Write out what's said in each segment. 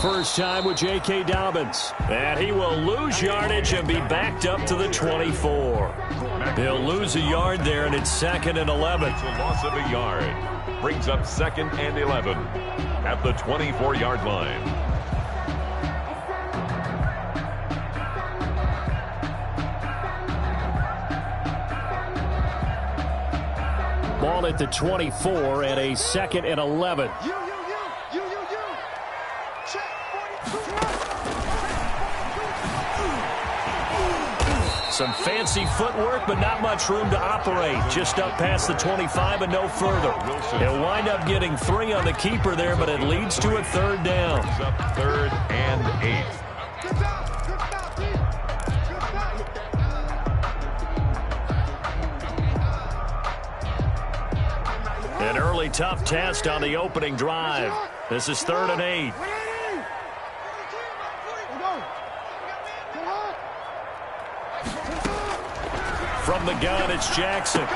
first time with J.K. Dobbins. And he will lose yardage and be backed up to the 24. He'll lose a yard there, and it's 2nd and 11. It's a loss of a yard. Brings up 2nd and 11 at the 24-yard line. Ball at the 24 and a 2nd and 11. Some fancy footwork, but not much room to operate. Just up past the 25 and no further. He'll wind up getting 3 on the keeper there, but it leads to a 3rd down. Up 3rd and 8. An early tough test on the opening drive. This is 3rd and 8. From the gun, it's Jackson.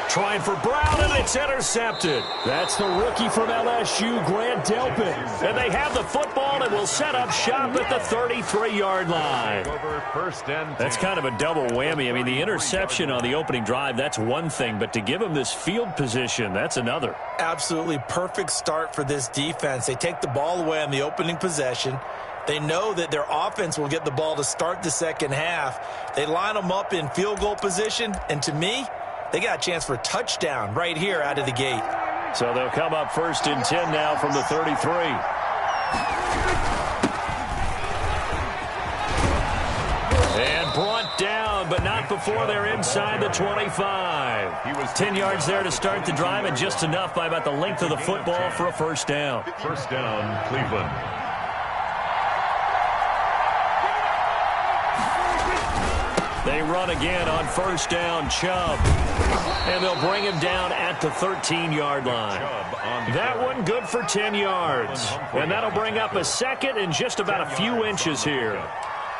Trying for Brown, and it's intercepted. That's the rookie from LSU, Grant Delpit. And they have the football and will set up shop at the 33-yard line. That's kind of a double whammy. I mean, the interception on the opening drive, that's one thing. But to give him this field position, that's another. Absolutely perfect start for this defense. They take the ball away on the opening possession. They know that their offense will get the ball to start the second half. They line them up in field goal position, and to me, they got a chance for a touchdown right here out of the gate. So they'll come up 1st and 10 now from the 33. And brought down, but not before they're inside the 25. He was 10 yards there to start the drive, and just enough by about the length of the football for a 1st down. 1st down, Cleveland. They run again on 1st down, Chubb. And they'll bring him down at the 13-yard line. That one good for 10 yards. And that'll bring up a 2nd and just about a few inches here.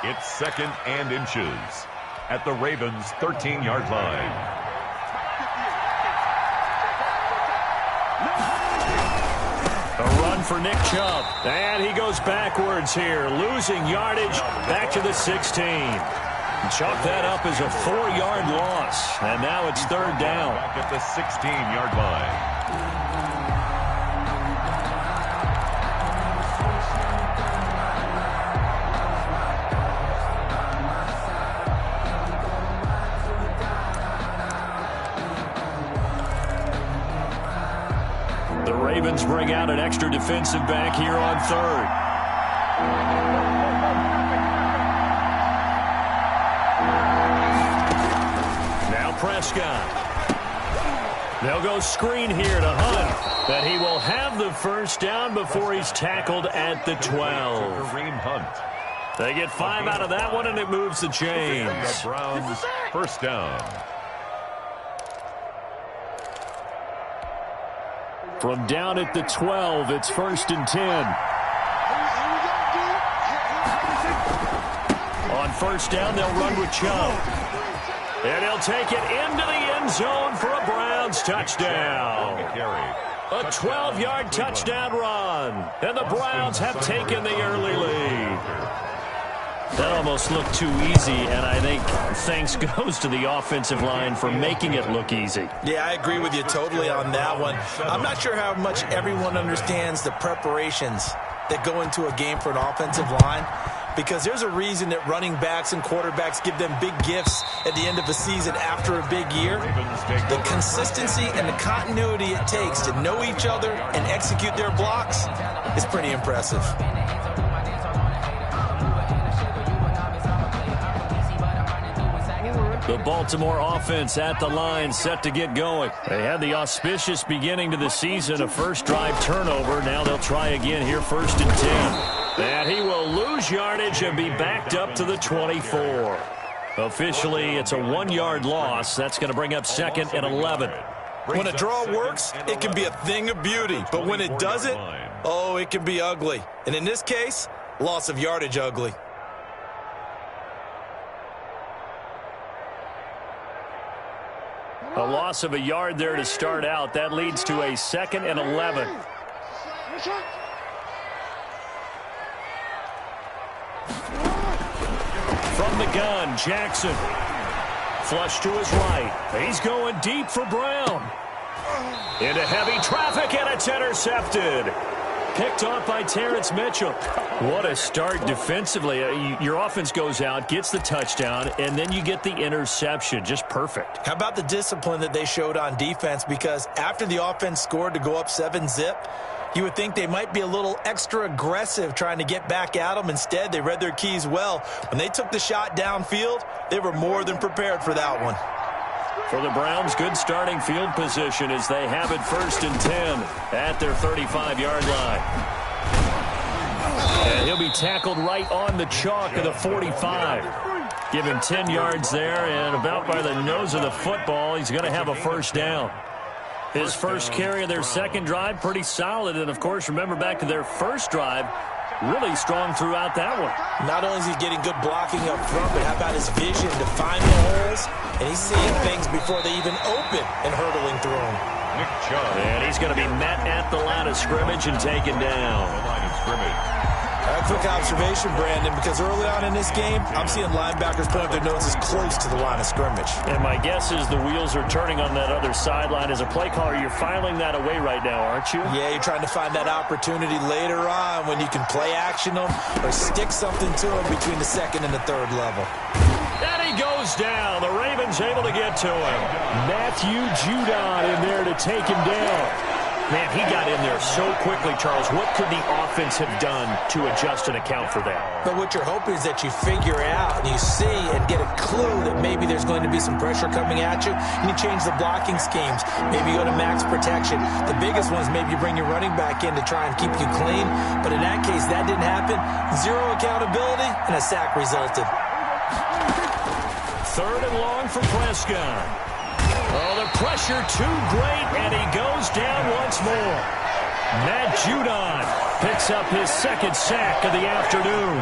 It's 2nd and inches at the Ravens' 13-yard line. A run for Nick Chubb. And he goes backwards here, losing yardage back to the 16. Chalk that up as a 4-yard loss. And now it's 3rd down. Back at the 16-yard line. The Ravens bring out an extra defensive back here on 3rd. Prescott. They'll go screen here to Hunt. But he will have the 1st down before he's tackled at the 12. Kareem Hunt. They get 5 out of that one, and it moves the chains. The Browns' 1st down. From down at the 12, it's 1st and 10. On 1st down, they'll run with Chubb. And he'll take it into the end zone for a Browns touchdown. A 12-yard touchdown run. And the Browns have taken the early lead. That almost looked too easy, and I think thanks goes to the offensive line for making it look easy. Yeah, I agree with you totally on that one. I'm not sure how much everyone understands the preparations that go into a game for an offensive line, because there's a reason that running backs and quarterbacks give them big gifts at the end of a season after a big year. The consistency and the continuity it takes to know each other and execute their blocks is pretty impressive. The Baltimore offense at the line, set to get going. They had the auspicious beginning to the season, a first drive turnover. Now they'll try again here, 1st and 10. And he will lose yardage and be backed up to the 24. Officially, it's a 1-yard loss. That's going to bring up 2nd and 11. When a draw works, it can be a thing of beauty. But when it doesn't, oh, it can be ugly. And in this case, loss of yardage ugly. A loss of a yard there to start out. That leads to a 2nd and 11. From the gun, Jackson. Flush to his right. He's going deep for Brown. Into heavy traffic, and it's intercepted. Picked off by Terrence Mitchell. What a start defensively. Your offense goes out, gets the touchdown, and then you get the interception. Just perfect. How about the discipline that they showed on defense? Because after the offense scored to go up 7-zip, you would think they might be a little extra aggressive trying to get back at them. Instead, they read their keys well. When they took the shot downfield, they were more than prepared for that one. For the Browns, good starting field position as they have it 1st and 10 at their 35-yard line. And he'll be tackled right on the chalk of the 45. Give him 10 yards there, and about by the nose of the football, he's going to have a 1st down. His first carry of their second drive, pretty solid. And, of course, remember back to their first drive, really strong throughout that one. Not only is he getting good blocking up front, but how about his vision to find the holes? And he's seeing things before they even open and hurdling through them. Nick Chubb. And he's going to be met at the line of scrimmage and taken down. The line of scrimmage. A quick observation, Brandon, because early on in this game, I'm seeing linebackers put up their noses close to the line of scrimmage. And my guess is the wheels are turning on that other sideline. As a play caller, you're filing that away right now, aren't you? Yeah, you're trying to find that opportunity later on when you can play action them or stick something to them between the 2nd and the 3rd level. And he goes down. The Ravens able to get to him. Matthew Judon in there to take him down. Man, he got in there so quickly, Charles. What could the offense have done to adjust and account for that? But what you're hoping is that you figure out and you see and get a clue that maybe there's going to be some pressure coming at you, and you change the blocking schemes. Maybe you go to max protection. The biggest one is maybe you bring your running back in to try and keep you clean. But in that case, that didn't happen. 0 accountability, and a sack resulted. 3rd and long for Prescott. Oh, the pressure too great, and he goes down once more. Matt Judon picks up his 2nd sack of the afternoon.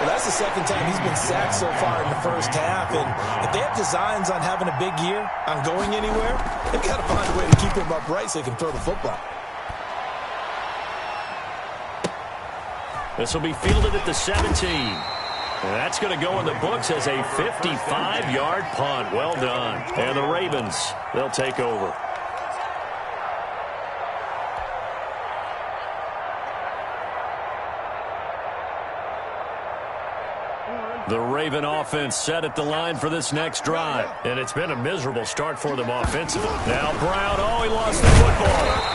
Well, that's the 2nd time he's been sacked so far in the first half, and if they have designs on having a big year, on going anywhere, they've got to find a way to keep him upright so he can throw the football. This will be fielded at the 17. And that's going to go in the books as a 55-yard punt. Well done. And the Ravens, they'll take over. The Raven offense set at the line for this next drive. And it's been a miserable start for them offensively. Now Brown, he lost the football.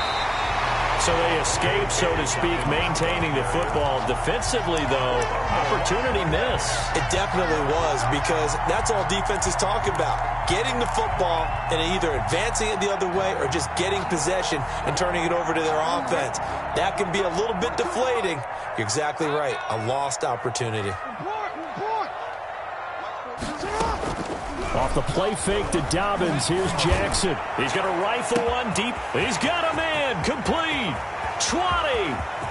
So they escape, so to speak, maintaining the football. Defensively, though, opportunity miss. It definitely was, because that's all defenses talk about. Getting the football and either advancing it the other way or just getting possession and turning it over to their offense. That can be a little bit deflating. You're exactly right. A lost opportunity. Off the play fake to Dobbins. Here's Jackson. He's going to rifle one deep. He's got a man. Complete. 20,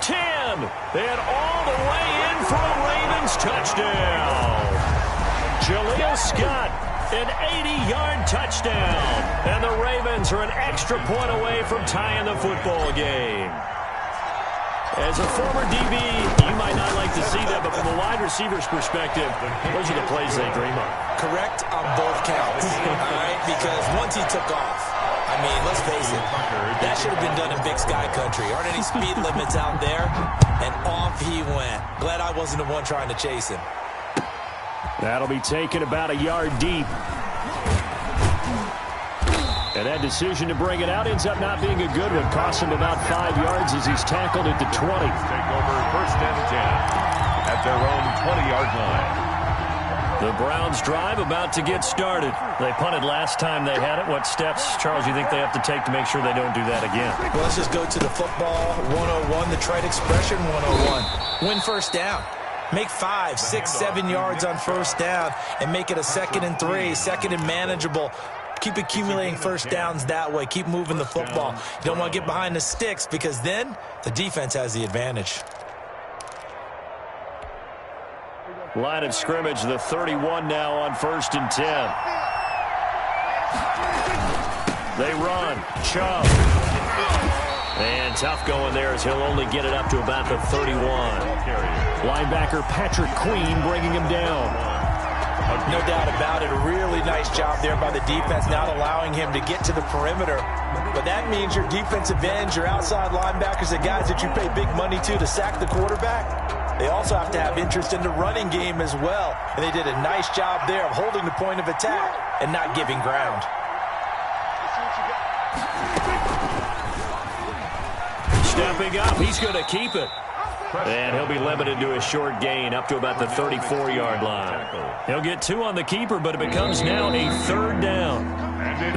10, and all the way in for a Ravens touchdown. Jaleel Scott, an 80-yard touchdown. And the Ravens are an extra point away from tying the football game. As a former DB, you might not like to see that, but from a wide receiver's perspective, those are the plays they dream of. Correct on both counts, all right? Because once he took off, I mean, let's face it, that should have been done in Big Sky Country. Aren't any speed limits out there? And off he went. Glad I wasn't the one trying to chase him. That'll be taken about a yard deep. And that decision to bring it out ends up not being a good one. Costs him about 5 yards as he's tackled at the 20. Take over 1st and 10 at their own 20-yard line. The Browns drive about to get started. They punted last time they had it. What steps, Charles, you think they have to take to make sure they don't do that again? Well, let's just go to the football 101, the trade expression 101. Win 1st down. Make 5, 6, 7 yards on 1st down and make it a 2nd and 3, 2nd and manageable. Keep accumulating 1st downs that way. Keep moving the football. You don't want to get behind the sticks because then the defense has the advantage. Line of scrimmage, the 31 now on 1st and 10. They run. Chubb. And tough going there as he'll only get it up to about the 31. Linebacker Patrick Queen bringing him down. No doubt about it. A really nice job there by the defense, not allowing him to get to the perimeter. But that means your defensive ends, your outside linebackers, the guys that you pay big money to sack the quarterback, they also have to have interest in the running game as well. And they did a nice job there of holding the point of attack and not giving ground. Stepping up, he's going to keep it. And he'll be limited to a short gain up to about the 34-yard line. He'll get 2 on the keeper, but it becomes now a 3rd down.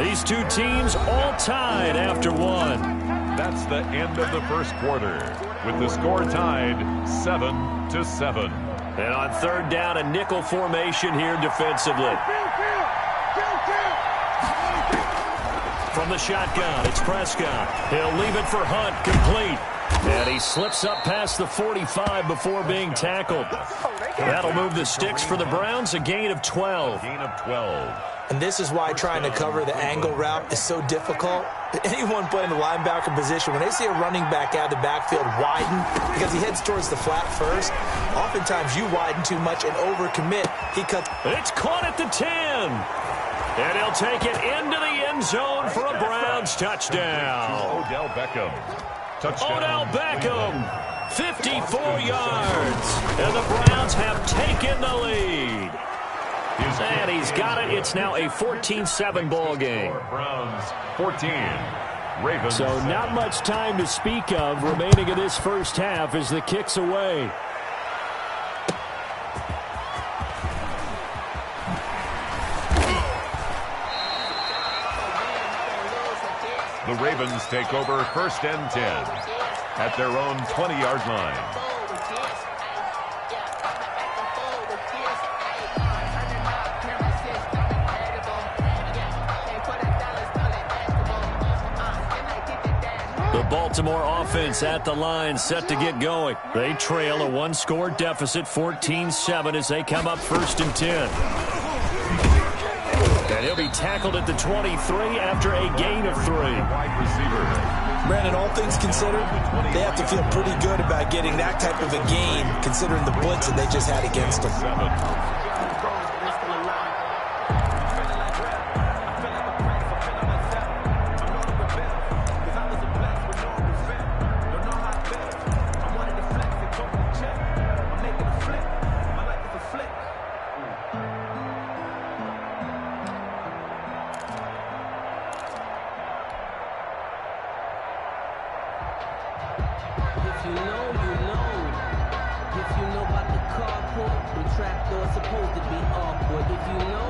These two teams all tied after 1. That's the end of the first quarter, with the score tied 7-7. And on 3rd down, a nickel formation here defensively. From the shotgun, it's Prescott. He'll leave it for Hunt, complete. And he slips up past the 45 before being tackled. That'll move the sticks for the Browns, a gain of 12. And this is why trying to cover the angle route is so difficult. Anyone playing the linebacker position, when they see a running back out of the backfield widen because he heads towards the flat first, oftentimes you widen too much and overcommit. He cuts. It's caught at the 10. And he'll take it into the end zone for a Browns touchdown. Odell Beckham. Touchdown. Odell Beckham, 54 yards. And the Browns have taken the lead. And he's got it. It's now a 14-7 ball game. Browns 14. Ravens. So not much time to speak of remaining in this first half as the kick's away. The Ravens take over 1st and 10 at their own 20-yard line. The Baltimore offense at the line, set to get going. They trail a 1-score deficit, 14-7, as they come up 1st and 10. And he'll be tackled at the 23 after a gain of 3. Wide receiver. Brandon, all things considered, they have to feel pretty good about getting that type of a gain, considering the blitz that they just had against them.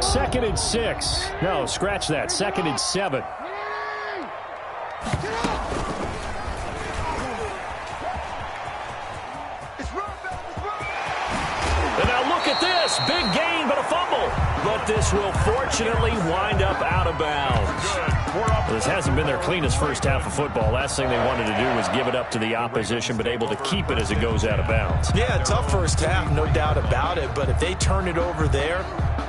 Second and 6. No, scratch that. 2nd and 7. And now look at this. Big gain, but a fumble. But this will fortunately wind up out of bounds. This hasn't been their cleanest first half of football. Last thing they wanted to do was give it up to the opposition, but able to keep it as it goes out of bounds. Yeah, tough first half, no doubt about it. But if they turn it over there,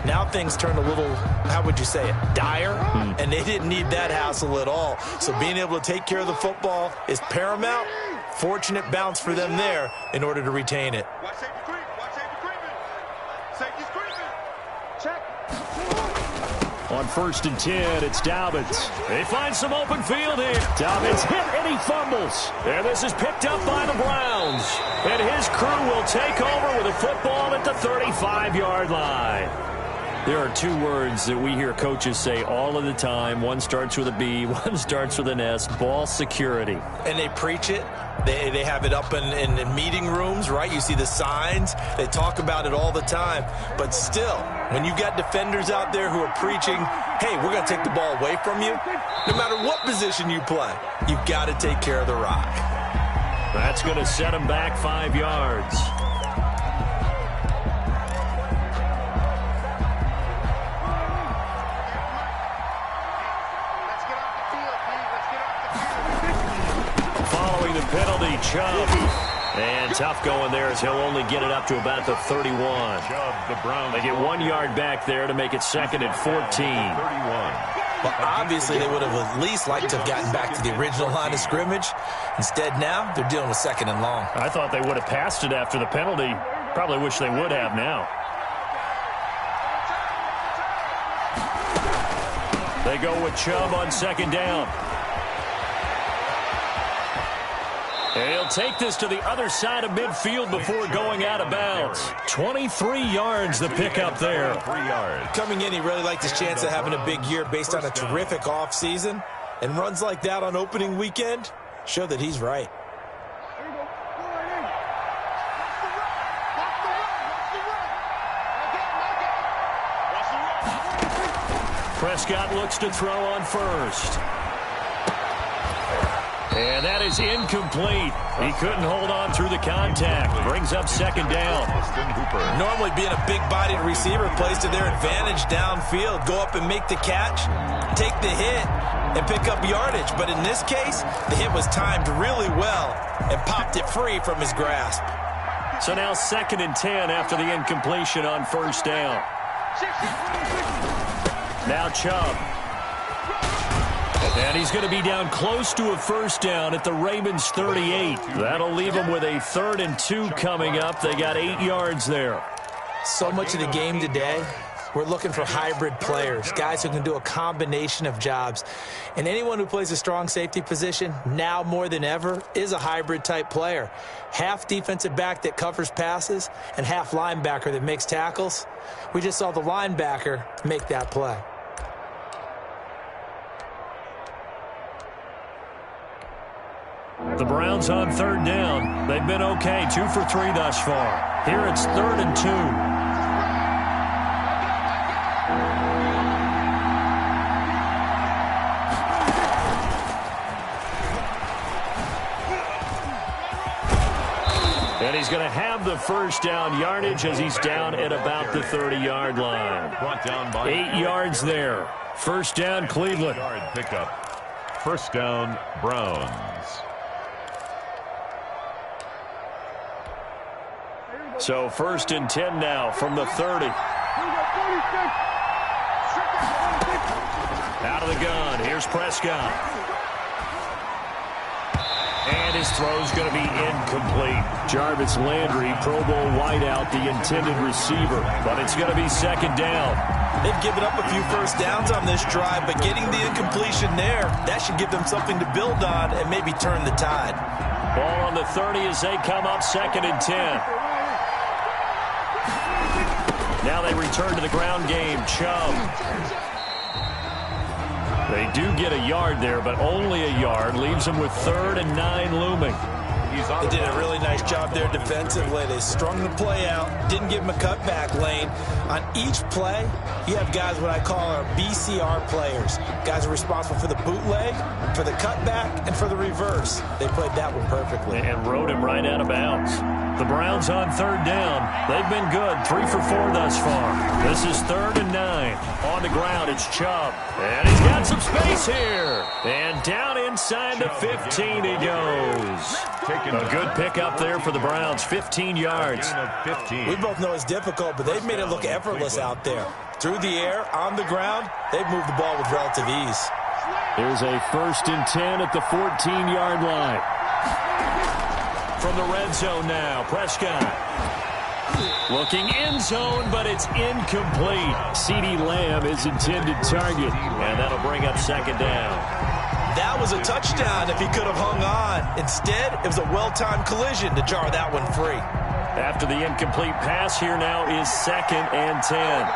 now things turn a little, how would you say it, dire? And they didn't need that hassle at all. So being able to take care of the football is paramount. Fortunate bounce for them there in order to retain it. On 1st and 10, it's Dobbins. They find some open field here. Dobbins hit and he fumbles. And this is picked up by the Browns. And his crew will take over with a football at the 35-yard line. There are 2 words that we hear coaches say all of the time. One starts with a B, one starts with an S, ball security. And they preach it. They have it up in meeting rooms, right? You see the signs. They talk about it all the time. But still, when you've got defenders out there who are preaching, hey, we're going to take the ball away from you, no matter what position you play, you've got to take care of the rock. That's going to set them back 5 yards. Penalty, Chubb. And tough going there as he'll only get it up to about the 31. Chubb, the Browns. They get 1 yard back there to make it 2nd and 14. 31. Well, obviously, they would have at least liked to have gotten back to the original line of scrimmage. Instead, now they're dealing with 2nd and long. I thought they would have passed it after the penalty. Probably wish they would have now. They go with Chubb on second down. And he'll take this to the other side of midfield before going out of bounds. 23 yards the pickup there. 3 yards. Coming in, he really liked his chance of having a big year based on a terrific offseason. And runs like that on opening weekend show that he's right. Prescott looks to throw on first. And that is incomplete. He couldn't hold on through the contact. Brings up second down. Normally being a big-bodied receiver plays to their advantage downfield. Go up and make the catch, take the hit, and pick up yardage. But in this case, the hit was timed really well and popped it free from his grasp. So now 2nd and 10 after the incompletion on first down. Now Chubb. And he's going to be down close to a first down at the Ravens 38. That'll leave them with a 3rd and 2 coming up. They got 8 yards there. So much of the game today, we're looking for hybrid players, guys who can do a combination of jobs. And anyone who plays a strong safety position, now more than ever, is a hybrid-type player. Half defensive back that covers passes and half linebacker that makes tackles. We just saw the linebacker make that play. The Browns on 3rd down. They've been okay, 2 for 3 thus far. Here it's 3rd and 2. And he's going to have the first down yardage as he's down at about the 30-yard line. Brought down by 8 yards there. First down, Cleveland. Yard pickup. First down, Browns. So 1st and 10 now from the 30. Out of the gun. Here's Prescott. And his throw's going to be incomplete. Jarvis Landry, Pro Bowl wideout, the intended receiver. But it's going to be 2nd down. They've given up a few first downs on this drive, but getting the incompletion there, that should give them something to build on and maybe turn the tide. Ball on the 30 as they come up 2nd and 10. Now they return to the ground game. Chubb. They do get a yard there, but only a yard. Leaves them with 3rd and 9 looming. They did a really nice job there defensively. They strung the play out, didn't give him a cutback lane. On each play, you have guys what I call our BCR players. Guys are responsible for the bootleg, for the cutback, and for the reverse. They played that one perfectly. And rode him right out of bounds. The Browns on 3rd down. They've been good, 3 for 4 thus far. This is 3rd and 9. On the ground, it's Chubb. And he's got some space here. And down inside the 15 he goes. A good pickup there for the Browns, 15 yards. We both know it's difficult, but they've made it look effortless out there. Through the air, on the ground, they've moved the ball with relative ease. Here's a 1st and 10 at the 14-yard line. From the red zone now, Prescott. Looking end zone, but it's incomplete. CeeDee Lamb is intended target, and that'll bring up 2nd down. That was a touchdown if he could have hung on. Instead, it was a well-timed collision to jar that one free. After the incomplete pass, here now is 2nd and 10.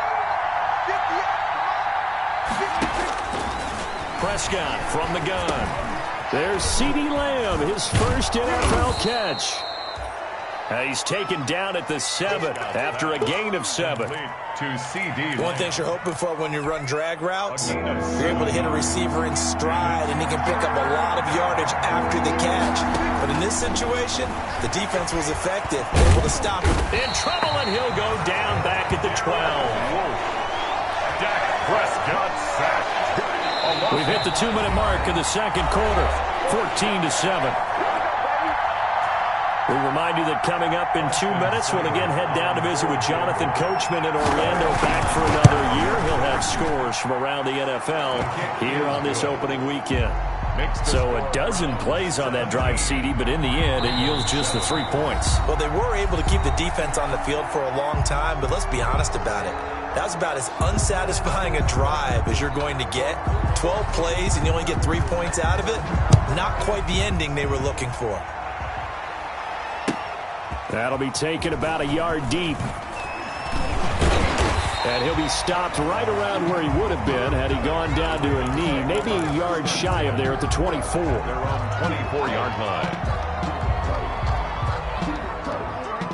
Prescott from the gun. There's CeeDee Lamb, his first NFL catch. He's taken down at the 7 after a gain of 7. One thing you're hoping for when you run drag routes, you're able to hit a receiver in stride, and he can pick up a lot of yardage after the catch. But in this situation, the defense was effective, able to stop him. In trouble, and he'll go down back at the 12. Dak Prescott sacked. We've hit the 2-minute mark in the 2nd quarter, 14-7. We remind you that coming up in 2 minutes, we'll again head down to visit with Jonathan Coachman in Orlando, back for another year. He'll have scores from around the NFL here on this opening weekend. So a dozen plays on that drive, CD, but in the end, it yields just the 3 points. Well, they were able to keep the defense on the field for a long time, but let's be honest about it. That's about as unsatisfying a drive as you're going to get. 12 plays and you only get 3 points out of it. Not quite the ending they were looking for. That'll be taken about a yard deep. And he'll be stopped right around where he would have been had he gone down to a knee. Maybe a yard shy of there at the 24. Their own 24-yard line.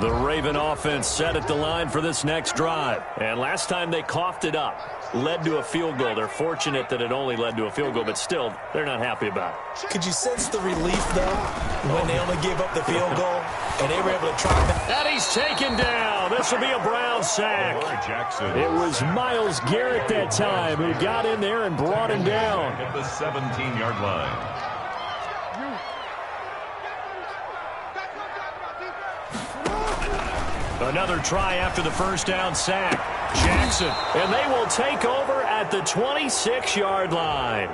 The Raven offense set at the line for this next drive. And last time they coughed it up, led to a field goal. They're fortunate that it only led to a field goal, but still, they're not happy about it. Could you sense the relief, though, when they only gave up the field goal and they were able to try that? And he's taken down. This will be a Brown sack. Jackson. It was Myles Garrett that time who got in there and brought him down. At the 17-yard line. Another try after the first down sack. Jackson, and they will take over at the 26-yard line.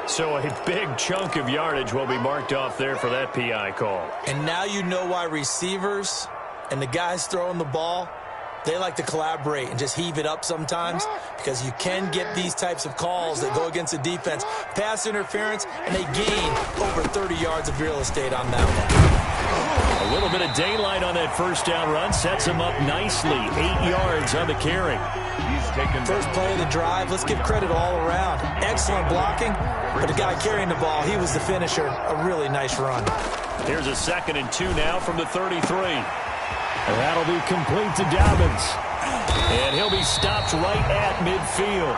So a big chunk of yardage will be marked off there for that PI call. And now you know why receivers and the guys throwing the ball, they like to collaborate and just heave it up sometimes, because you can get these types of calls that go against the defense. Pass interference, and they gain over 30 yards of real estate on that one. A little bit of daylight on that first down run sets him up nicely. 8 yards on the carry. He's taken First play of the drive. Let's give credit all around. Excellent blocking, but the guy carrying the ball, he was the finisher. A really nice run. Here's a 2nd and 2 now from the 33. And that'll be complete to Dobbins. And he'll be stopped right at midfield.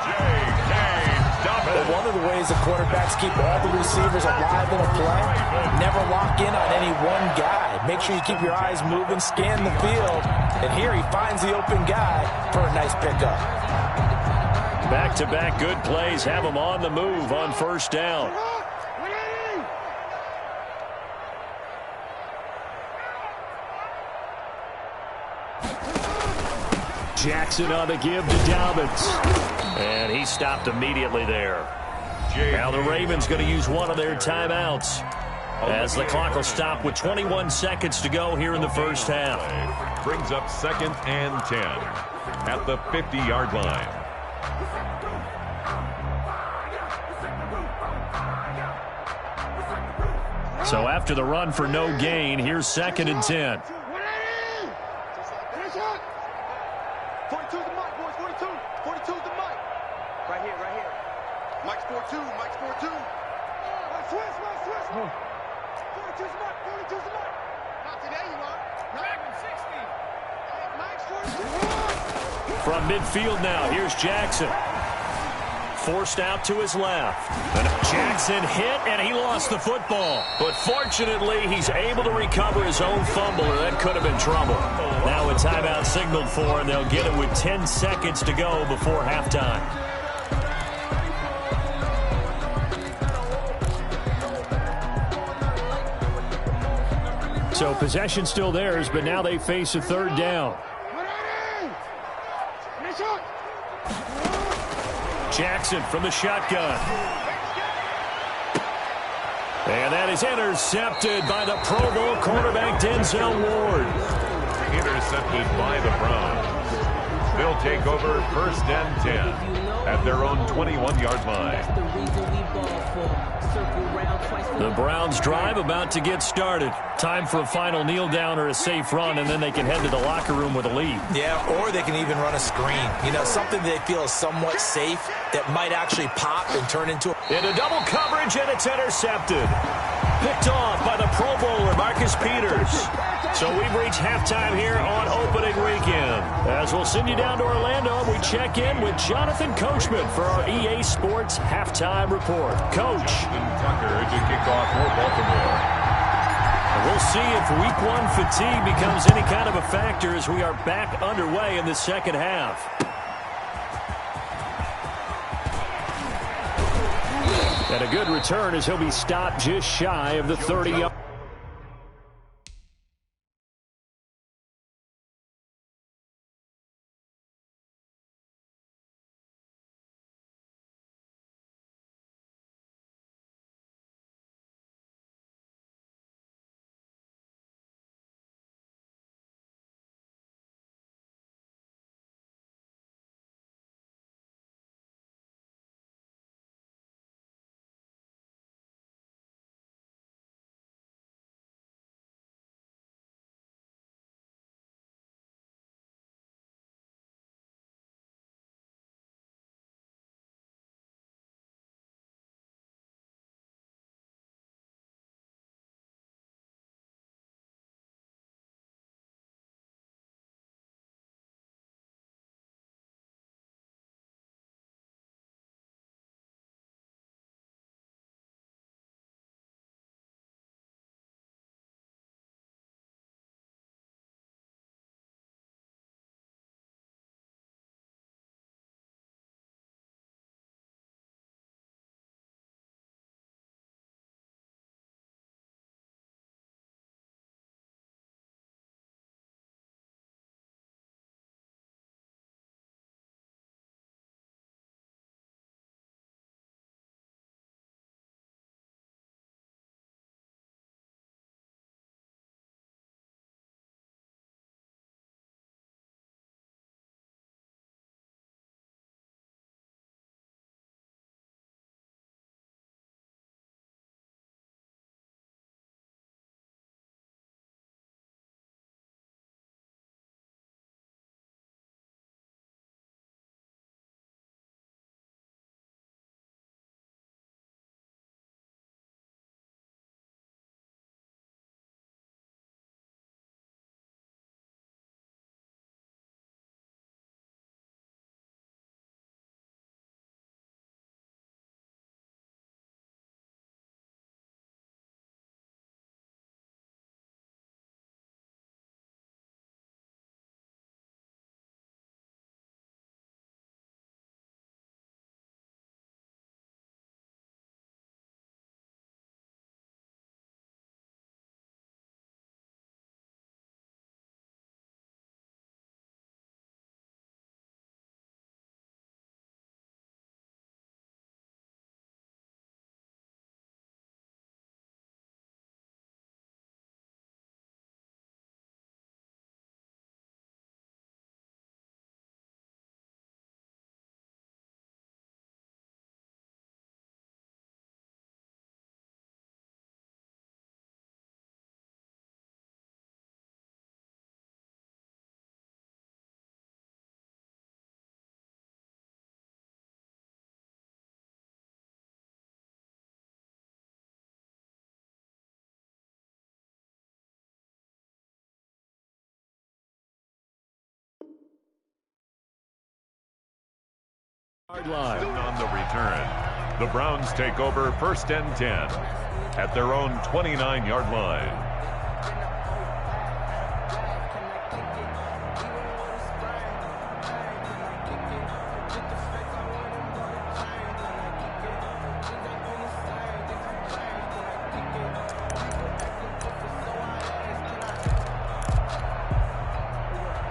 But one of the ways the quarterbacks keep all the receivers alive in a play, never lock in on any one guy. Make sure you keep your eyes moving, scan the field. And here he finds the open guy for a nice pickup. Back-to-back good plays have him on the move on first down. Jackson on the give to Dobbins. And he stopped immediately there. Now the Ravens going to use one of their timeouts as the clock will stop with 21 seconds to go here in the first half. Brings up 2nd and 10 at the 50-yard line. So after the run for no gain, here's 2nd and 10. 42's the mic, boys. 42. 42's the mic. Right here. Mike's 42. Mike's 42. Mike Swiss. 42's the mic. 42's the mic. Not today, you are. Dragon 60. Mike's 42. From midfield now, here's Jackson. Forced out to his left. And Jackson hit, and he lost the football. But fortunately, he's able to recover his own fumble, or that could have been trouble. Now a timeout signaled for, and they'll get it with 10 seconds to go before halftime. So possession still theirs, but now they face a third down. Jackson from the shotgun. And that is intercepted by the Pro Bowl quarterback Denzel Ward. Intercepted by the Browns. They'll take over 1st and 10 at their own 21-yard line. The Browns drive about to get started. Time for a final kneel down or a safe run, and then they can head to the locker room with a lead. Yeah, or they can even run a screen. You know, something they feel is somewhat safe that might actually pop and turn into Into double coverage, and it's intercepted. Picked off by the Pro Bowler, Marcus Peters. So we've reached halftime here on opening weekend. As we'll send you down to Orlando, we check in with Jonathan Coachman for our EA Sports Halftime Report. Coach. Tucker to kick off for Baltimore. We'll see if week one fatigue becomes any kind of a factor as we are back underway in the second half. And a good return as he'll be stopped just shy of the 30-yard. Line. On the return, the Browns take over 1st and 10 at their own 29-yard line.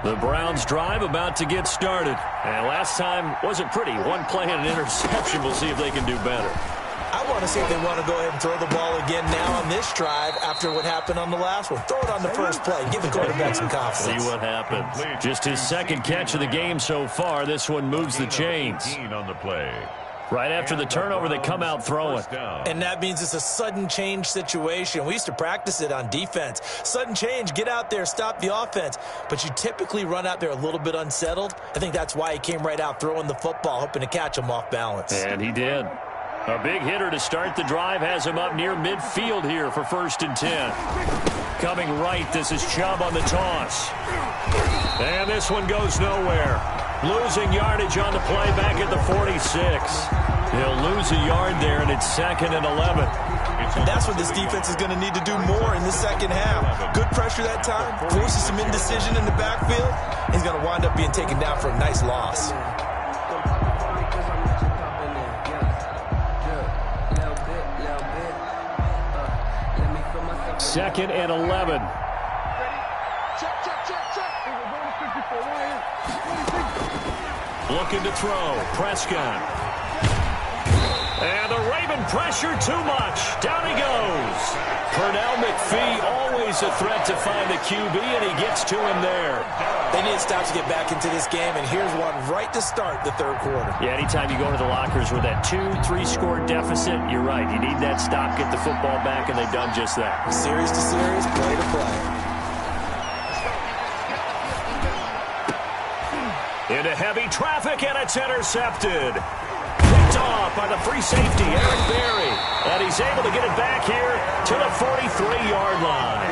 The Browns drive about to get started. And last time wasn't pretty. One play and an interception. We'll see if they can do better. I want to see if they want to go ahead and throw the ball again now on this drive after what happened on the last one. Throw it on the first play. Give the quarterback some confidence. See what happens. Just his second catch of the game so far. This one moves the chains. On the play. Right after the turnover, they come out throwing. And that means it's a sudden change situation. We used to practice it on defense. Sudden change, get out there, stop the offense. But you typically run out there a little bit unsettled. I think that's why he came right out throwing the football, hoping to catch him off balance. And he did. A big hitter to start the drive has him up near midfield here for 1st and 10. Coming right, this is Chubb on the toss. And this one goes nowhere. Losing yardage on the play back at the 46. He'll lose a yard there, and it's 2nd and 11. And that's what this defense is going to need to do more in the second half. Good pressure that time, forces some indecision in the backfield. He's going to wind up being taken down for a nice loss. 2nd and 11. Looking to throw. Prescott. And the Raven pressure too much. Down he goes. Pernell McPhee, always a threat to find the QB, and he gets to him there. They need to stop to get back into this game, and here's one right to start the third quarter. Yeah, anytime you go to the lockers with that 2-3 score deficit, you're right. You need that stop, get the football back, and they've done just that. Series to series, play to play. Into heavy traffic, and it's intercepted. Picked off by the free safety, Eric Berry. And he's able to get it back here to the 43-yard line.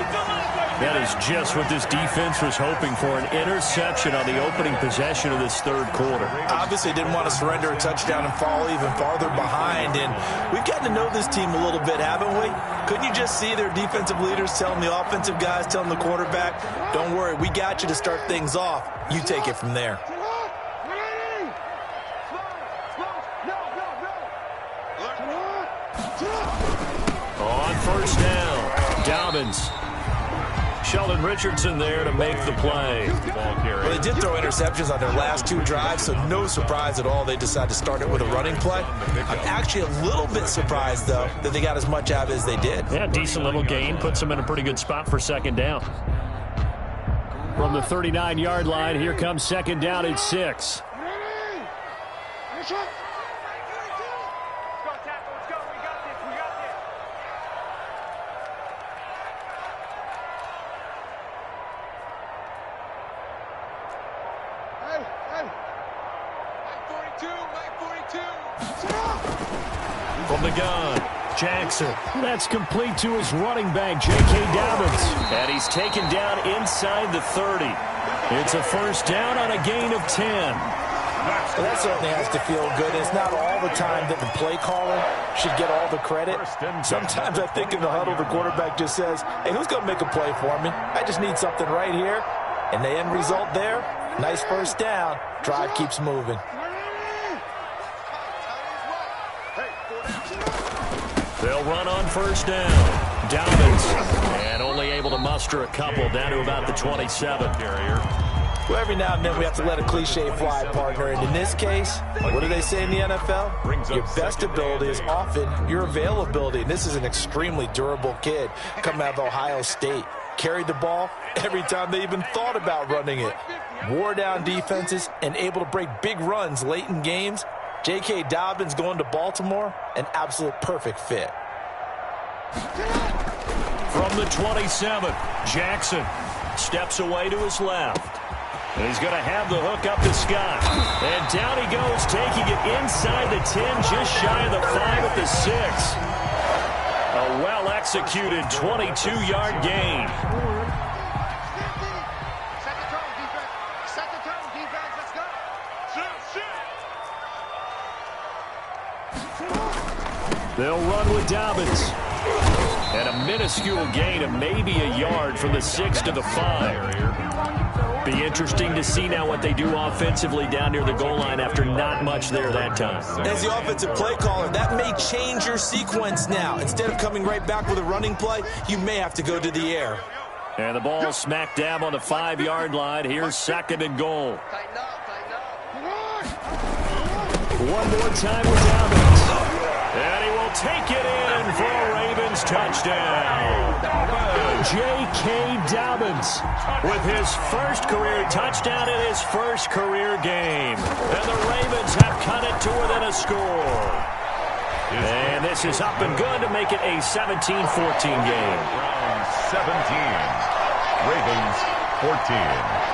That is just what this defense was hoping for, an interception on the opening possession of this third quarter. Obviously didn't want to surrender a touchdown and fall even farther behind. And we've gotten to know this team a little bit, haven't we? Couldn't you just see their defensive leaders telling the offensive guys, telling the quarterback, don't worry, we got you to start things off. You take it from there. On 1st down, Dobbins. Sheldon Richardson there to make the play. Well, they did throw interceptions on their last 2 drives, so no surprise at all they decided to start it with a running play. I'm actually a little bit surprised, though, that they got as much out of it as they did. Yeah, decent little gain. Puts them in a pretty good spot for 2nd down. From the 39-yard line, here comes 2nd down at 6. From the gun, Jackson. That's complete to his running back, J.K. Dobbins. And he's taken down inside the 30. It's a 1st down on a gain of 10. Well, that certainly has to feel good. It's not all the time that the play caller should get all the credit. Sometimes I think in the huddle, the quarterback just says, hey, who's going to make a play for me? I just need something right here. And the end result there, nice 1st down. Drive keeps moving. They'll run on 1st down. Dobbins. And only able to muster a couple down to about the 27. Well, every now and then we have to let a cliche fly, partner. And in this case, what do they say in the NFL? Your best ability is often your availability. And this is an extremely durable kid coming out of Ohio State. Carried the ball every time they even thought about running it. Wore down defenses and able to break big runs late in games. J.K. Dobbins going to Baltimore, an absolute perfect fit. From the 27, Jackson steps away to his left. And he's going to have the hook up to Scott. And down he goes, taking it inside the 10, just shy of the 5 at the 6. A well-executed 22-yard gain. They'll run with Dobbins. And a minuscule gain of maybe a yard from the 6 to the 5. Be interesting to see now what they do offensively down near the goal line after not much there that time. As the offensive play caller, that may change your sequence now. Instead of coming right back with a running play, you may have to go to the air. And the ball smack dab on the 5-yard line. Here's 2nd and goal. One more time with Dobbins. And he will take it in for a Ravens touchdown. J.K. Dobbins with his first career touchdown in his first career game. And the Ravens have cut it to within a score. And this is up and good to make it a 17-14 game. Browns 17. Ravens 14.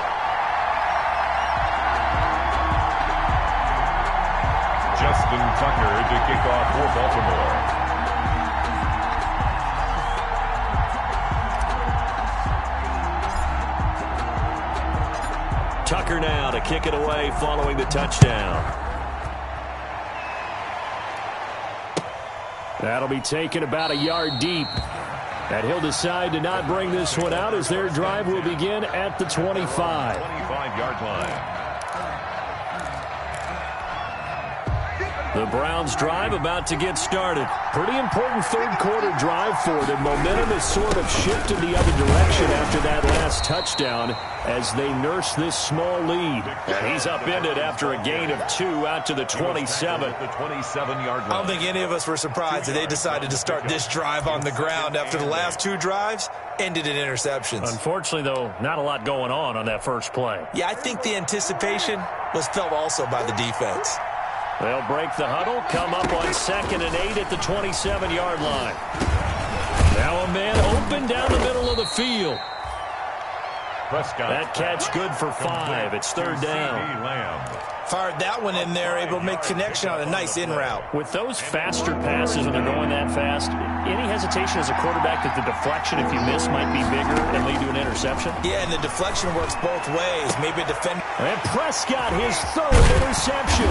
Justin Tucker to kick off for Baltimore. Tucker now to kick it away following the touchdown. That'll be taken about a yard deep. And he'll decide to not bring this one out as their drive will begin at the 25. 25-yard line. The Browns drive about to get started. Pretty important third-quarter drive for them. Momentum has sort of shifted the other direction after that last touchdown as they nurse this small lead. And he's upended after a gain of 2 out to the 27. The 27-yard line. I don't think any of us were surprised that they decided to start this drive on the ground after the last 2 drives ended in interceptions. Unfortunately, though, not a lot going on that first play. Yeah, I think the anticipation was felt also by the defense. They'll break the huddle, come up on 2nd and 8 at the 27-yard line. Now a man open down the middle of the field. Prescott. That catch good for 5. It's 3rd down. Fired that one in there, able to make connection on a nice in route. With those faster passes when they're going that fast, any hesitation as a quarterback that the deflection, if you miss, might be bigger and lead to an interception? Yeah, and the deflection works both ways. Maybe a defender. And Prescott, his 3rd interception.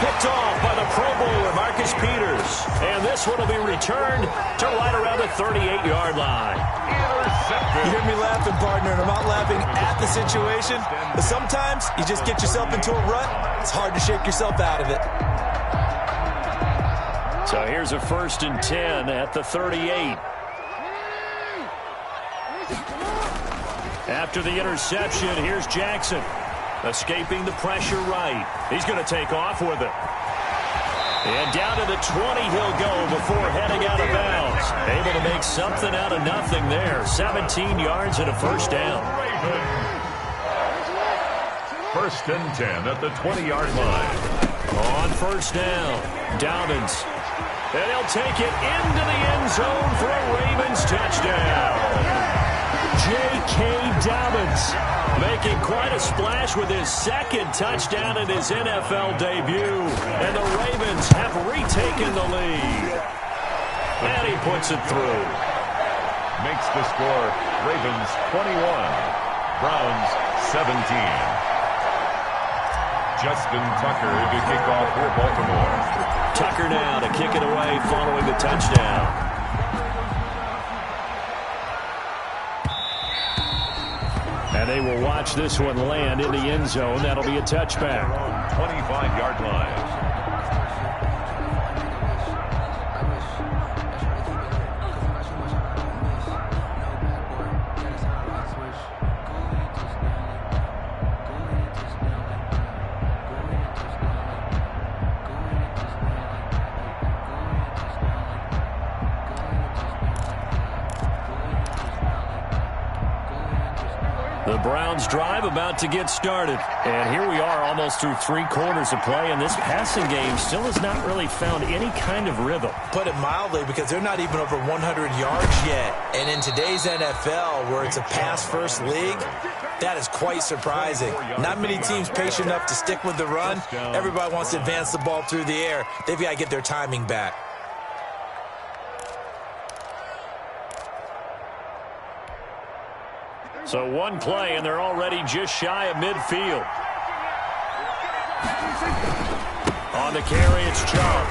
Picked off by the Pro Bowler, Marcus Peters. And this one will be returned to right around the 38-yard line. You hear me laughing, partner, and I'm not laughing at the situation. But sometimes you just get yourself into a rut. It's hard to shake yourself out of it. So here's a 1st and 10 at the 38. After the interception, here's Jackson. Escaping the pressure right. He's going to take off with it. And down to the 20 he'll go before heading out of bounds. Able to make something out of nothing there. 17 yards and a 1st down. 1st and 10 at the 20-yard line. On 1st down, Dobbins. And he'll take it into the end zone for a Ravens touchdown. J.K. Dobbins making quite a splash with his 2nd touchdown in his NFL debut. And the Ravens have retaken the lead. And he puts it through. Makes the score Ravens 21, Browns 17. Justin Tucker to kick off for Baltimore. Tucker now to kick it away following the touchdown. And they will watch this one land in the end zone. That'll be a touchback. 25-yard line. The Browns drive about to get started. And here we are almost through 3 quarters of play, and this passing game still has not really found any kind of rhythm. Put it mildly, because they're not even over 100 yards yet. And in today's NFL, where it's a pass-first league, that is quite surprising. Not many teams patient enough to stick with the run. Everybody wants to advance the ball through the air. They've got to get their timing back. So one play, and they're already just shy of midfield. On the carry, it's Chubb.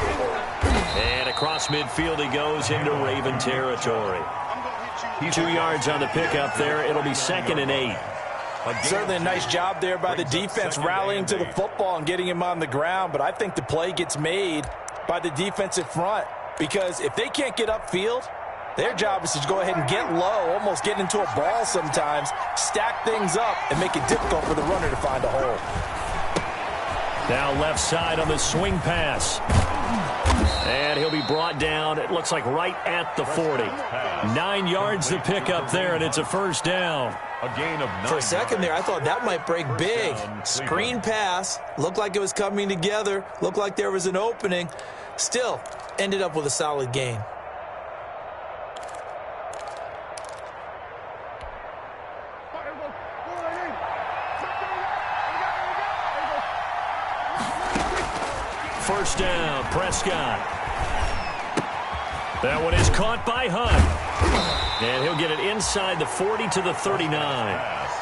And across midfield he goes into Raven territory. 2 yards on the pickup there. It'll be 2nd and 8. Certainly a nice job there by the defense rallying to the football and getting him on the ground, but I think the play gets made by the defensive front because if they can't get upfield, their job is to go ahead and get low, almost get into a ball sometimes, stack things up, and make it difficult for the runner to find a hole. Now left side on the swing pass. And he'll be brought down, it looks like right at the 40. 9 yards to pick up there, and it's a first down. A gain of 9. For a second there, I thought that might break big. Screen pass, looked like it was coming together, looked like there was an opening. Still, ended up with a solid gain. First down, Prescott. That one is caught by Hunt. And he'll get it inside the 40 to the 39.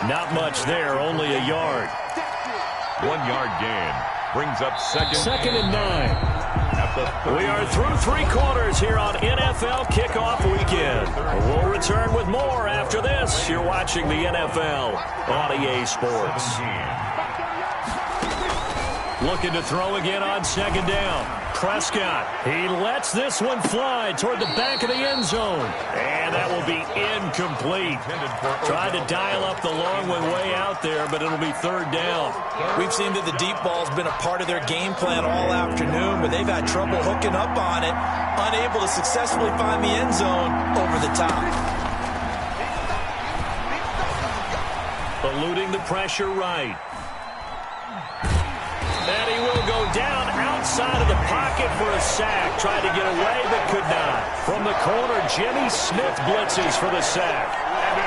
Not much there, only a yard. 1 yard gain. Brings up second and 9. We are through 3 quarters here on NFL Kickoff Weekend. We'll return with more after this. You're watching the NFL on EA Sports. Looking to throw again on 2nd down. Prescott, he lets this one fly toward the back of the end zone. And that will be incomplete. Tried to dial up the long one way out there, but it'll be 3rd down. We've seen that the deep ball's been a part of their game plan all afternoon, but they've had trouble hooking up on it, unable to successfully find the end zone over the top. Eluding the pressure right. And he will go down outside of the pocket for a sack. Tried to get away, but could not. From the corner, Jimmy Smith blitzes for the sack.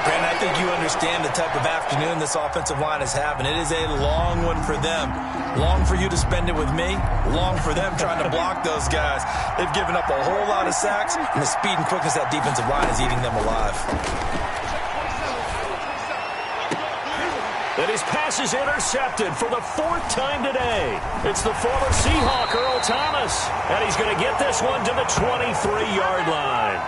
Brandon, I think you understand the type of afternoon this offensive line is having. It is a long one for them. Long for you to spend it with me. Long for them trying to block those guys. They've given up a whole lot of sacks, and the speed and quickness of that defensive line is eating them alive. And his pass is intercepted for the 4th time today. It's the former Seahawk, Earl Thomas. And he's going to get this one to the 23-yard line.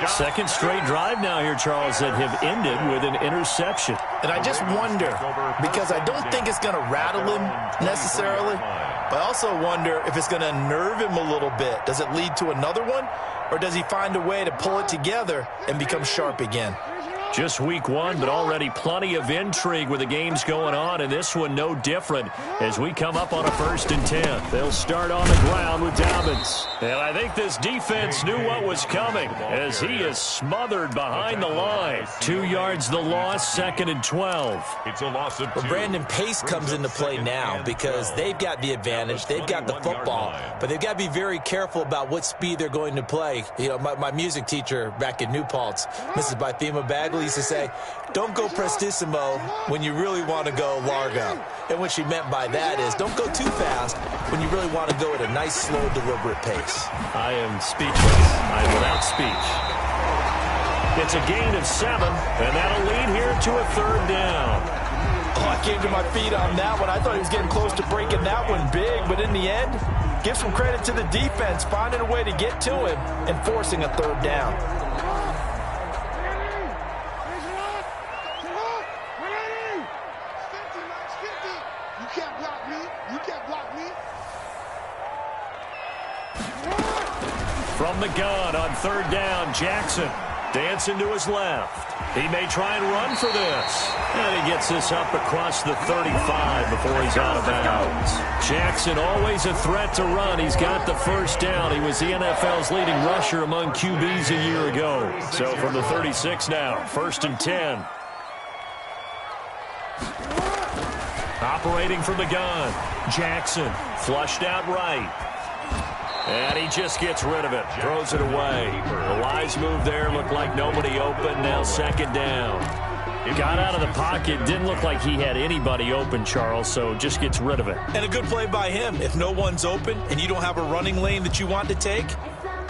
Second straight drive now here, Charles, that have ended with an interception. And I just wonder, because I don't think it's going to rattle him necessarily, but I also wonder if it's going to unnerve him a little bit. Does it lead to another one, or does he find a way to pull it together and become sharp again? Just week 1, but already plenty of intrigue with the games going on, and this one no different as we come up on a 1st and 10. They'll start on the ground with Dobbins. And I think this defense knew what was coming as he is smothered behind the line. 2 yards the loss, 2nd and 12. It's a loss of 2. Well, Brandon, pace comes into play now because they've got the advantage. They've got the football, but they've got to be very careful about what speed they're going to play. You know, my music teacher back in New Paltz, Mrs. Bythema Bagley, used to say, don't go prestissimo when you really want to go largo. And what she meant by that is don't go too fast when you really want to go at a nice, slow, deliberate pace. I am speechless. I am without speech. It's a gain of 7, and that'll lead here to a 3rd down. Oh, I came to my feet on that one. I thought he was getting close to breaking that one big, but in the end, give some credit to the defense, finding a way to get to him and forcing a 3rd down. From the gun on 3rd down, Jackson dancing to his left. He may try and run for this. And he gets this up across the 35 before he's out of bounds. Jackson always a threat to run. He's got the 1st down. He was the NFL's leading rusher among QBs a year ago. So from the 36 now, 1st and 10. Operating from the gun, Jackson flushed out right. And he just gets rid of it, throws it away. The wise move there, looked like nobody open, now 2nd down. Got out of the pocket, didn't look like he had anybody open, Charles, so just gets rid of it. And a good play by him. If no one's open and you don't have a running lane that you want to take,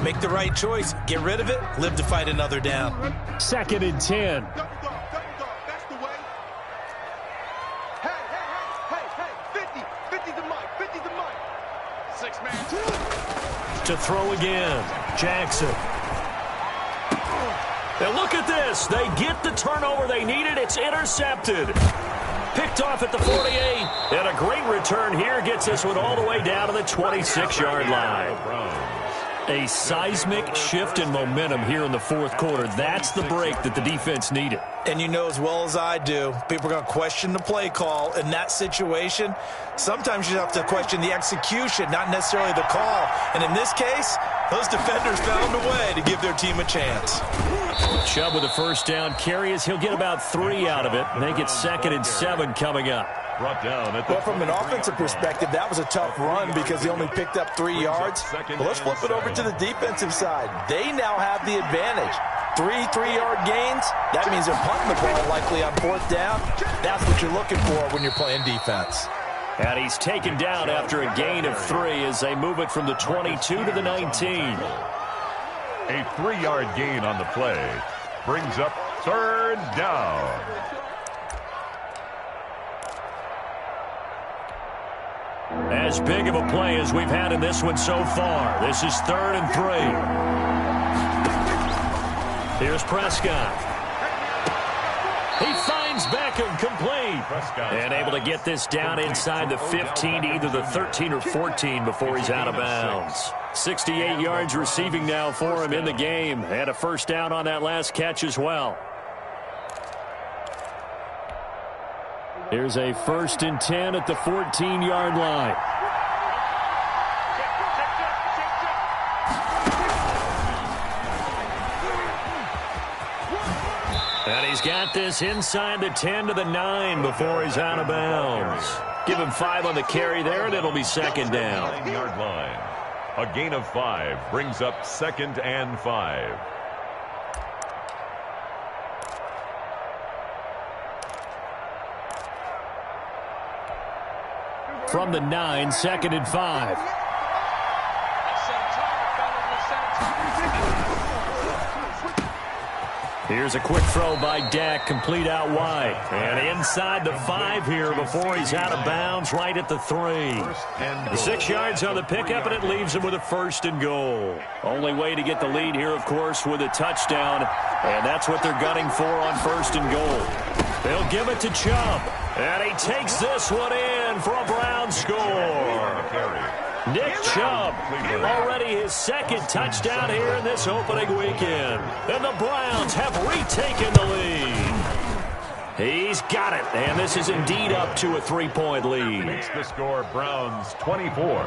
make the right choice. Get rid of it, live to fight another down. 2nd and 10. That's the way. Hey, 50 to Mike, 50 to Mike. 6-man. to throw again. Jackson. And look at this. They get the turnover they needed. It's intercepted. Picked off at the 48. And a great return here gets this one all the way down to the 26-yard line. A seismic shift in momentum here in the fourth quarter. That's the break that the defense needed. And you know as well as I do, people are going to question the play call in that situation. Sometimes you have to question the execution, not necessarily the call. And in this case, those defenders found a way to give their team a chance. Chubb with a first down carry as he'll get about 3 out of it. Make it 2nd and 7 coming up. Brought down at the Well, from an offensive perspective, that was a tough run because he only picked up 3 yards. But let's flip it over to the defensive side. They now have the advantage. 3-3-yard gains, that means they're punting the ball likely on 4th down. That's what you're looking for when you're playing defense. And he's taken down after a gain of 3 as they move it from the 22 to the 19. A 3-yard gain on the play brings up 3rd down. As big of a play as we've had in this one so far. This is 3rd and 3. Here's Prescott. He finds Beckham complete. And able to get this down inside the 15, either the 13 or 14 before he's out of bounds. 68 yards receiving now for him in the game. And a first down on that last catch as well. Here's a 1st and 10 at the 14-yard line. And he's got this inside the 10 to the 9 before he's out of bounds. Give him 5 on the carry there, and it'll be 2nd down. 9-yard line. A gain of 5 brings up 2nd and 5. From the 9, 2nd and 5. Here's a quick throw by Dak, complete out wide. And inside the 5 here before he's out of bounds, right at the 3. 6 yards on the pickup, and it leaves him with a 1st and goal. Only way to get the lead here, of course, with a touchdown. And that's what they're gunning for on 1st and goal. They'll give it to Chubb. And he takes this one in for a Brown score. Nick Chubb, already his 2nd touchdown here in this opening weekend. And the Browns have retaken the lead. He's got it, and this is indeed up to a 3-point lead. Makes the score Browns 24,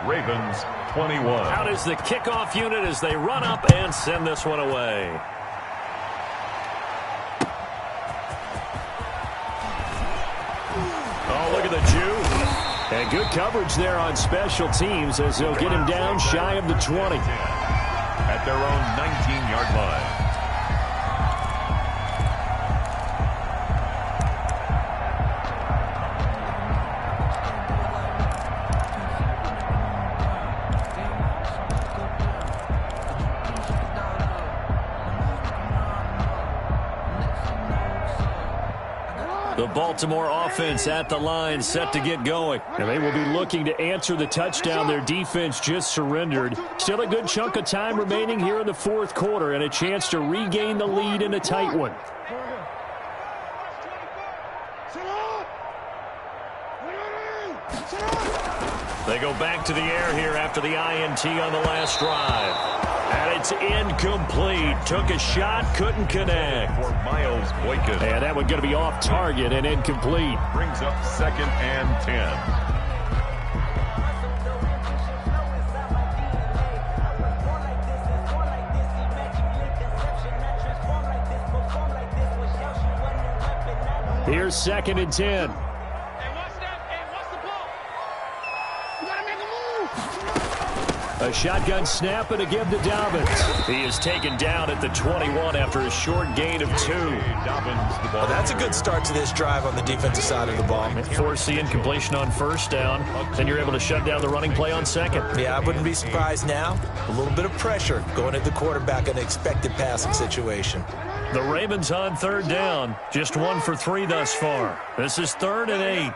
Ravens 21. Out is the kickoff unit as they run up and send this one away. Oh, look at the Jew. And good coverage there on special teams as they'll get him down shy of the 20. At their own 19-yard line. The Baltimore offense at the line, set to get going. And they will be looking to answer the touchdown their defense just surrendered. Still a good chunk of time remaining here in the fourth quarter and a chance to regain the lead in a tight one. They go back to the air here after the INT on the last drive. And it's incomplete. Took a shot, couldn't connect. For Miles Boykin. And that one going to be off target and incomplete. Brings up 2nd and 10. Here's 2nd and 10. A shotgun snap and a give to Dobbins. He is taken down at the 21 after a short gain of 2. Dobbins the ball. Well, that's a good start to this drive on the defensive side of the ball. Force the incompletion on 1st down. Then you're able to shut down the running play on 2nd. Yeah, I wouldn't be surprised now. A little bit of pressure going at the quarterback in an expected passing situation. The Ravens on 3rd down. Just 1 for 3 thus far. This is 3rd and 8.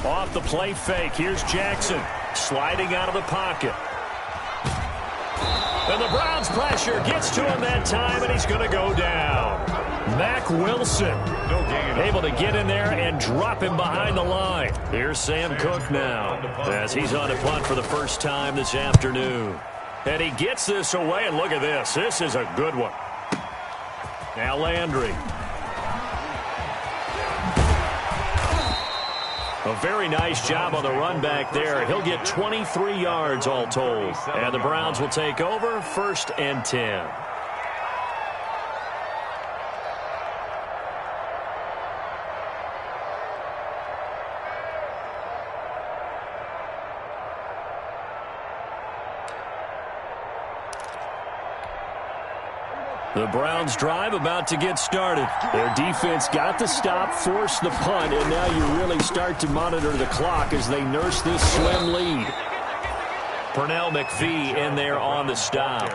Off the play fake. Here's Jackson. Sliding out of the pocket. And the Browns' pressure gets to him that time, and he's going to go down. Mack Wilson able to get in there and drop him behind the line. Here's Sam Cook now as he's on a punt for the first time this afternoon. And he gets this away, and look at this. This is a good one. Now Landry. A very nice job on the run back there. He'll get 23 yards all told. And the Browns will take over 1st and 10. The Browns drive about to get started. Their defense got the stop, forced the punt, and now you really start to monitor the clock as they nurse this slim lead. Pernell McPhee in there on the stop.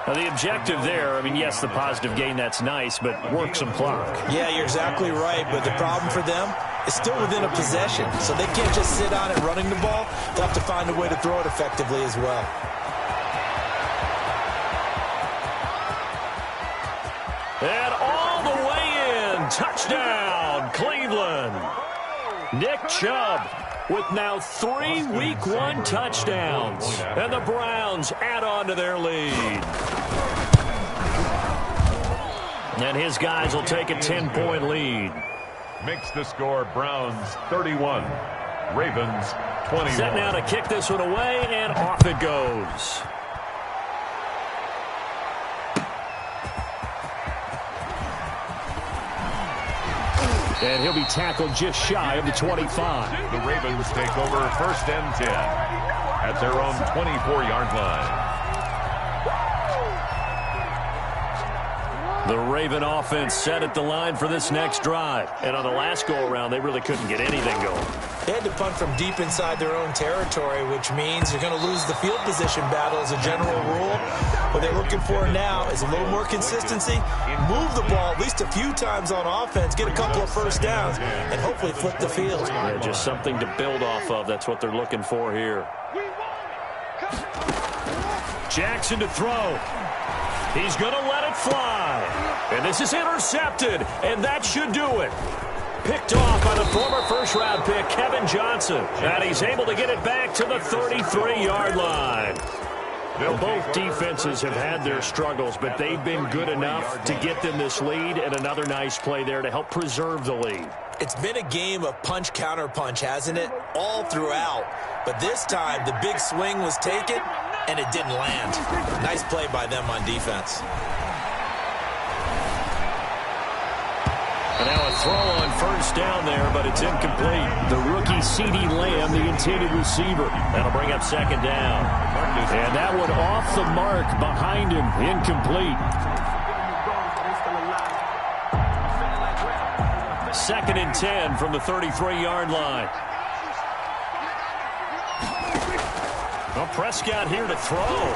Now the objective there, I mean, yes, the positive gain, that's nice, but work some clock. Yeah, you're exactly right, but the problem for them is still within a possession, so they can't just sit on it running the ball. They'll have to find a way to throw it effectively as well. And all the way in, touchdown, Cleveland. Nick Chubb with now 3 Week 1 touchdowns. And the Browns add on to their lead. And his guys will take a 10-point lead. Makes the score Browns 31, Ravens 21. Set now to kick this one away, and off it goes. And he'll be tackled just shy of the 25. The Ravens take over 1st and 10 at their own 24-yard line. The Raven offense set at the line for this next drive. And on the last go-around, they really couldn't get anything going. They had to punt from deep inside their own territory, which means you're going to lose the field position battle as a general rule. What they're looking for now is a little more consistency, move the ball at least a few times on offense, get a couple of first downs, and hopefully flip the field. Yeah, just something to build off of. That's what they're looking for here. Jackson to throw. He's going to let it fly. And this is intercepted, and that should do it. Picked off by the former first-round pick, Kevin Johnson. And he's able to get it back to the 33-yard line. Well, both defenses have had their struggles, but they've been good enough to get them this lead, and another nice play there to help preserve the lead. It's been a game of punch-counter-punch, hasn't it? All throughout. But this time, the big swing was taken, and it didn't land. Nice play by them on defense. And now a throw on first down there, but it's incomplete. The rookie CeeDee Lamb, the intended receiver. That'll bring up 2nd down. And that one off the mark behind him, incomplete. 2nd and 10 from the 33-yard line. Well, Prescott here to throw.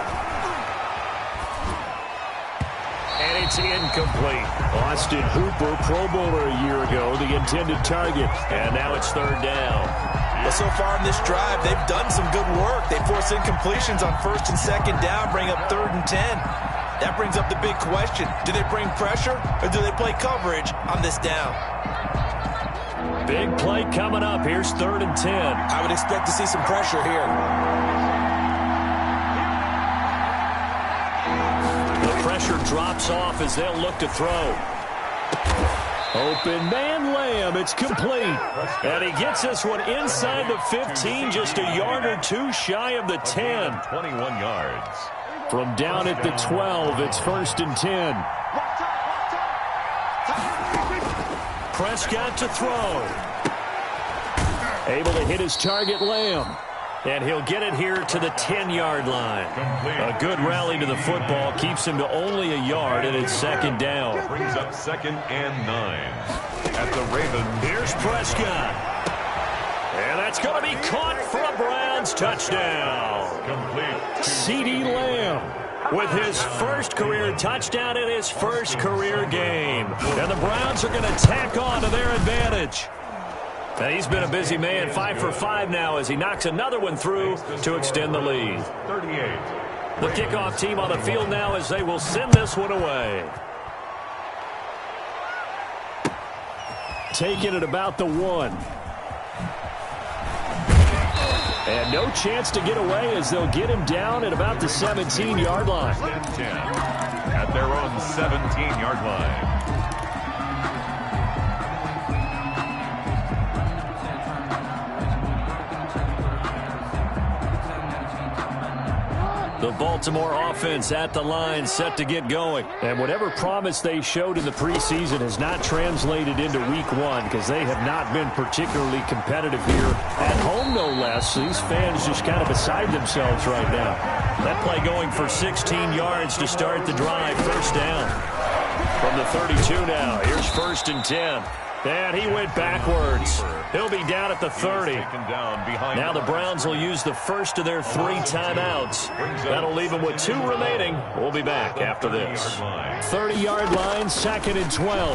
And it's incomplete. Austin Hooper, Pro Bowler a year ago, the intended target. And now it's 3rd down. Well, so far in this drive, they've done some good work. They force incompletions on 1st and 2nd down, bring up 3rd and 10. That brings up the big question. Do they bring pressure or do they play coverage on this down? Big play coming up. Here's 3rd and 10. I would expect to see some pressure here. Pressure drops off as they'll look to throw. Open man Lamb, it's complete. And he gets this one inside the 15, just a yard or two shy of the 10. 21 yards. From down at the 12, it's 1st and 10. Prescott to throw. Able to hit his target, Lamb. And he'll get it here to the 10-yard line. A good rally to the football keeps him to only a yard, and it's 2nd down. Brings up 2nd and 9 at the Ravens. Here's Prescott. And that's going to be caught for a Browns touchdown. Complete. CeeDee Lamb with his first career touchdown in his first career game. And the Browns are going to tack on to their advantage. And he's been a busy man, 5 for 5 now as he knocks another one through to extend the lead. 38. The kickoff team on the field now as they will send this one away. Taking it about the 1. And no chance to get away as they'll get him down at about the 17-yard line. 10 at their own 17-yard line. The Baltimore offense at the line, set to get going. And whatever promise they showed in the preseason has not translated into week 1 because they have not been particularly competitive here at home, no less. These fans just kind of beside themselves right now. That play going for 16 yards to start the drive. First down. From the 32 now, here's 1st and 10. And he went backwards. He'll be down at the 30. Now the Browns will use the first of their 3 timeouts. That'll leave them with 2 remaining. We'll be back after this. 30-yard line, 2nd and 12.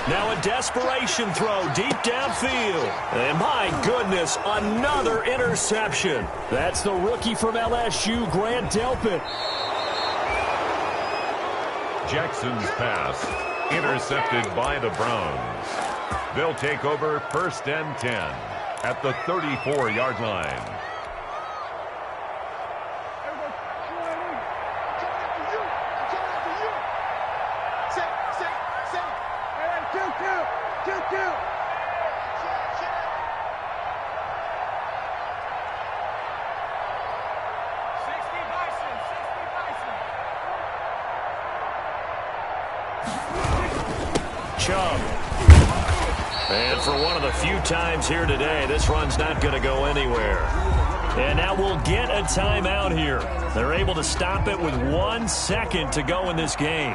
Now a desperation throw deep downfield. And my goodness, another interception. That's the rookie from LSU, Grant Delpit. Jackson's pass intercepted by the Browns. They'll take over 1st and 10 at the 34-yard line. Chubb. And for one of the few times here today, this run's not going to go anywhere. And now we'll get a timeout here. They're able to stop it with 1 second to go in this game.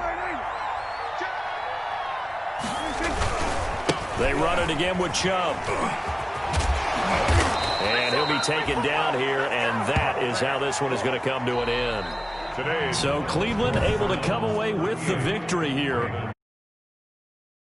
They run it again with Chubb. And he'll be taken down here, and that is how this one is going to come to an end. So Cleveland able to come away with the victory here.